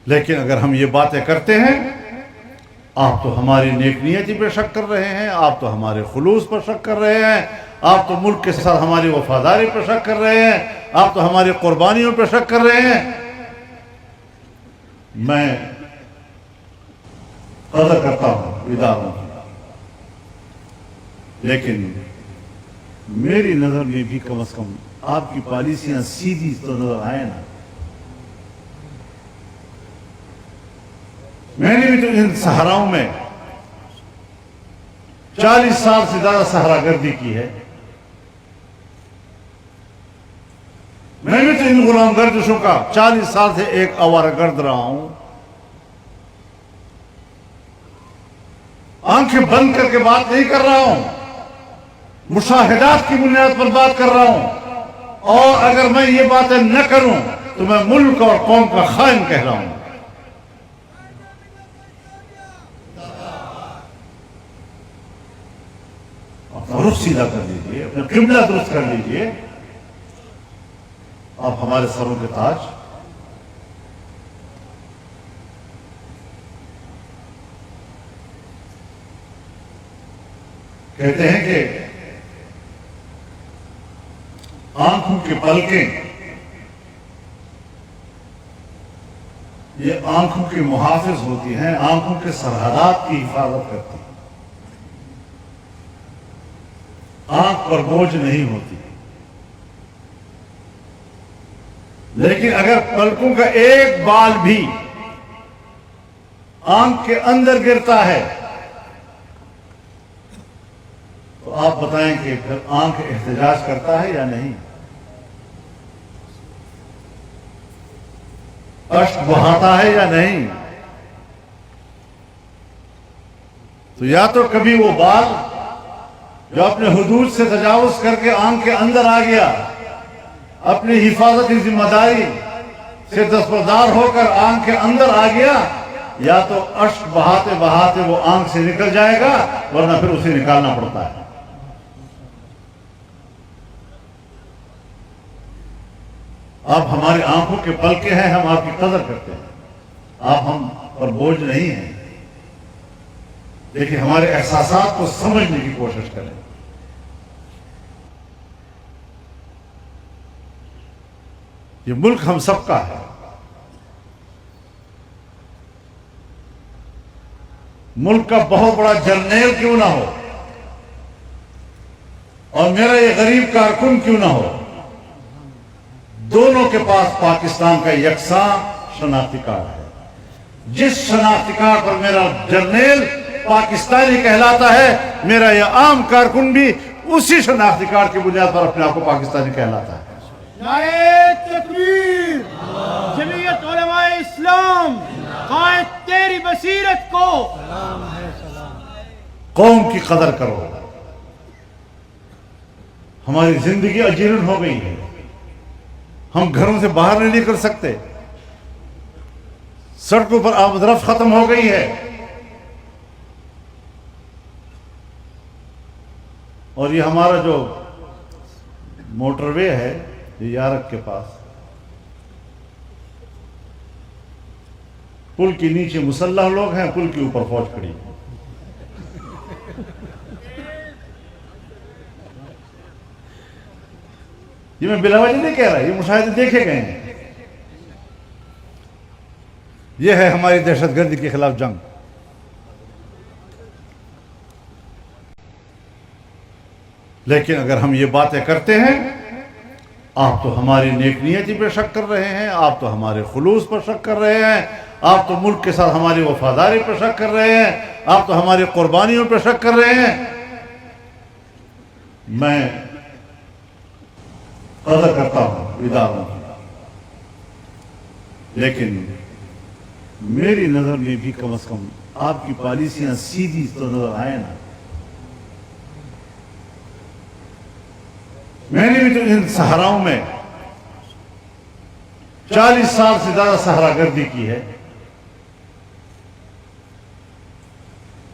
لیکن اگر ہم یہ باتیں کرتے ہیں، آپ تو ہماری نیک نیتی پہ شک کر رہے ہیں، آپ تو ہمارے خلوص پر شک کر رہے ہیں، آپ تو ملک کے ساتھ ہماری وفاداری پر شک کر رہے ہیں، آپ تو ہماری قربانیوں پر شک کر رہے ہیں۔ میں قدر کرتا ہوں اداروں کی، لیکن میری نظر میں بھی کم از کم آپ کی پالیسیاں سیدھی تو نظر آئے نا۔ میں نے بھی تو ان صحراؤں میں 40 سال سے زیادہ صحرا گردی کی ہے، میں بھی تو ان غلام گردشوں کا 40 سال سے ایک آوارہ گرد رہا ہوں۔ آنکھیں بند کر کے بات نہیں کر رہا ہوں، مشاہدات کی بنیاد پر بات کر رہا ہوں، اور اگر میں یہ باتیں نہ کروں تو میں ملک اور قوم کا خائن کہہ رہا ہوں۔ اپنا رخ سیدھا کر لیجئے، اپنا قبلہ درست کر لیجئے، آپ ہمارے سروں کے تاج۔ کہتے ہیں کہ آنکھوں کی پلکیں یہ آنکھوں کی محافظ ہوتی ہیں، آنکھوں کے سرحدات کی حفاظت کرتی ہیں، آنکھ پر بوجھ نہیں ہوتی۔ لیکن اگر پلکوں کا ایک بال بھی آنکھ کے اندر گرتا ہے تو آپ بتائیں کہ پھر آنکھ احتجاج کرتا ہے یا نہیں؟ اشک بہاتا ہے یا نہیں؟ تو یا تو کبھی وہ بال جو اپنے حدود سے تجاوز کر کے آنکھ کے اندر آ گیا، اپنی حفاظتی ذمہ داری سے دستبردار ہو کر آنکھ کے اندر آ گیا، یا تو اشک بہاتے بہاتے وہ آنکھ سے نکل جائے گا، ورنہ پھر اسے نکالنا پڑتا ہے۔ آپ ہماری آنکھوں کے پلکیں ہیں، ہم آپ کی قدر کرتے ہیں، آپ ہم پر بوجھ نہیں ہیں، لیکن ہمارے احساسات کو سمجھنے کی کوشش کریں۔ یہ ملک ہم سب کا ہے، ملک کا بہت بڑا جرنیل کیوں نہ ہو اور میرا یہ غریب کارکن کیوں نہ ہو، دونوں کے پاس پاکستان کا یکساں شناختی کارڈ ہے۔ جس شناختی کارڈ پر میرا جرنیل پاکستانی کہلاتا ہے، میرا یہ عام کارکن بھی اسی شناختی کارڈ کی بنیاد پر اپنے آپ کو پاکستانی کہلاتا ہے۔ نعرہ تکبیر! جمعیت علماء اسلام، قائد تیری بصیرت کو سلام ہے، سلام۔ قوم کی قدر کرو۔ ہماری زندگی اجیرن ہو گئی ہے، ہم گھروں سے باہر نہیں نکل سکتے، سڑکوں پر آمد و رفت ختم ہو گئی ہے، اور یہ ہمارا جو موٹر وے ہے یہ یارک کے پاس، پل کے نیچے مسلح لوگ ہیں، پل کے اوپر فوج کھڑی ہے۔ یہ میں بلا وجہ نہیں کہہ رہا، یہ مشاہدے دیکھے گئے ہیں۔ یہ ہے ہماری دہشت گردی کے خلاف جنگ۔ لیکن اگر ہم یہ باتیں کرتے ہیں، آپ تو ہماری نیک نیتی پہ شک کر رہے ہیں، آپ تو ہمارے خلوص پر شک کر رہے ہیں، آپ تو ملک کے ساتھ ہماری وفاداری پر شک کر رہے ہیں، آپ تو ہماری قربانیوں پر شک کر رہے ہیں۔ میں قدر کرتا ہوں اداروں کی، لیکن میری نظر میں بھی کم از کم آپ کی پالیسیاں سیدھی تو نظر آئے نا۔ میں نے بھی تو ان صحراؤں میں 40 سال سے زیادہ صحرا گردی کی ہے،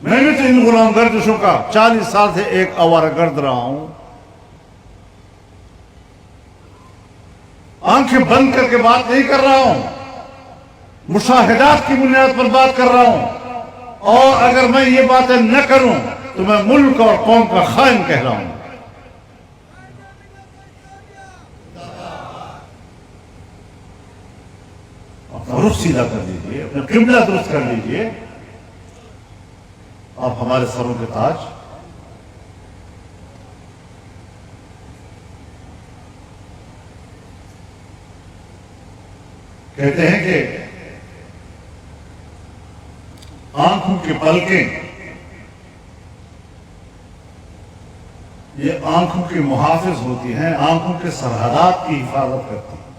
میں بھی تو ان غلام گردشوں کا 40 سال سے ایک آوارہ گرد رہا ہوں۔ آنکھیں بند کر کے بات نہیں کر رہا ہوں، مشاہدات کی بنیاد پر بات کر رہا ہوں، اور اگر میں یہ باتیں نہ کروں تو میں ملک اور قوم کا خائن کہلاؤں۔ اپنا رخ سیدھا کر لیجئے، اپنا قبلہ درست کر لیجئے، آپ ہمارے سروں کے تاج۔ کہتے ہیں کہ آنکھوں کی پلکیں یہ آنکھوں کی محافظ ہوتی ہیں، آنکھوں کے سرحدات کی حفاظت کرتی ہیں،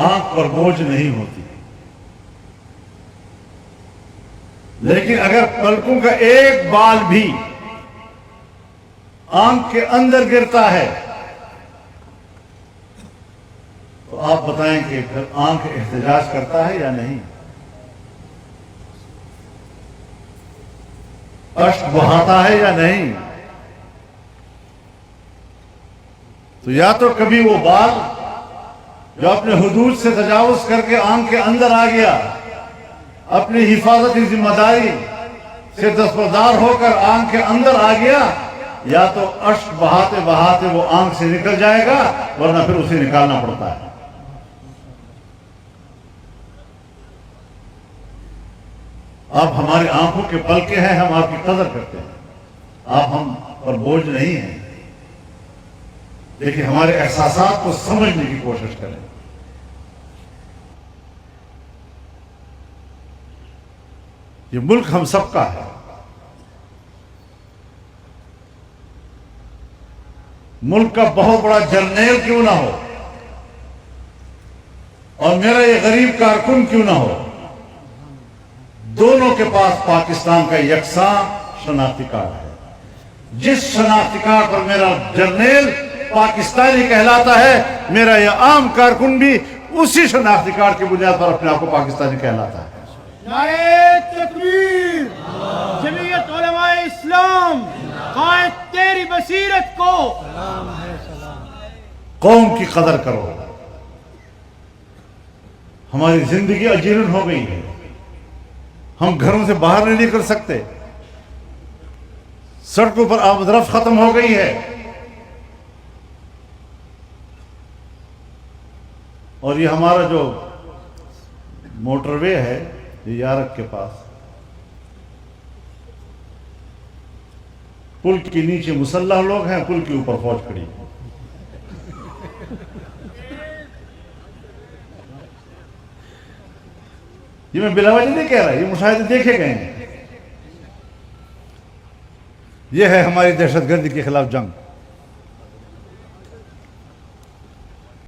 آنکھ پر بوجھ نہیں ہوتی۔ لیکن اگر پلکوں کا ایک بال بھی آنکھ کے اندر گرتا ہے تو آپ بتائیں کہ پھر آنکھ احتجاج کرتا ہے یا نہیں؟ اشک بہاتا ہے یا نہیں؟ تو یا تو کبھی وہ بال جو اپنے حدود سے تجاوز کر کے آنکھ کے اندر آ گیا، اپنی حفاظتی ذمہ داری سے دستبردار ہو کر آنکھ کے اندر آ گیا، یا تو اشک بہاتے بہاتے وہ آنکھ سے نکل جائے گا، ورنہ پھر اسے نکالنا پڑتا ہے۔ آپ ہماری آنکھوں کے پلکیں ہیں، ہم آپ کی قدر کرتے ہیں، آپ ہم پر بوجھ نہیں ہیں، لیکن ہمارے احساسات کو سمجھنے کی کوشش کریں۔ یہ ملک ہم سب کا ہے، ملک کا بہت بڑا جرنیل کیوں نہ ہو اور میرا یہ غریب کارکن کیوں نہ ہو، دونوں کے پاس پاکستان کا یکساں شناختی کارڈ ہے۔ جس شناختی کارڈ پر میرا جرنیل پاکستانی کہلاتا ہے، میرا یہ عام کارکن بھی اسی شناختی کارڈ کی بنیاد پر اپنے آپ کو پاکستانی کہلاتا ہے۔ نعرہ تکبیر! جمعیت علماء اسلام، قائد تیری بصیرت کو سلام ہے، سلام۔ قوم کی قدر کرو۔ ہماری زندگی اجیرن ہو گئی ہے، ہم گھروں سے باہر نہیں نکل سکتے، سڑکوں پر آمد و رفت ختم ہو گئی ہے، اور یہ ہمارا جو موٹر وے ہے یہ یارک کے پاس، پل کے نیچے مسلح لوگ ہیں، پل کے اوپر فوج کھڑی ہے۔ یہ میں بلا وجہ نہیں کہہ رہا، یہ مشاہدے دیکھے گئے ہیں۔ یہ ہے ہماری دہشت گردی کے خلاف جنگ۔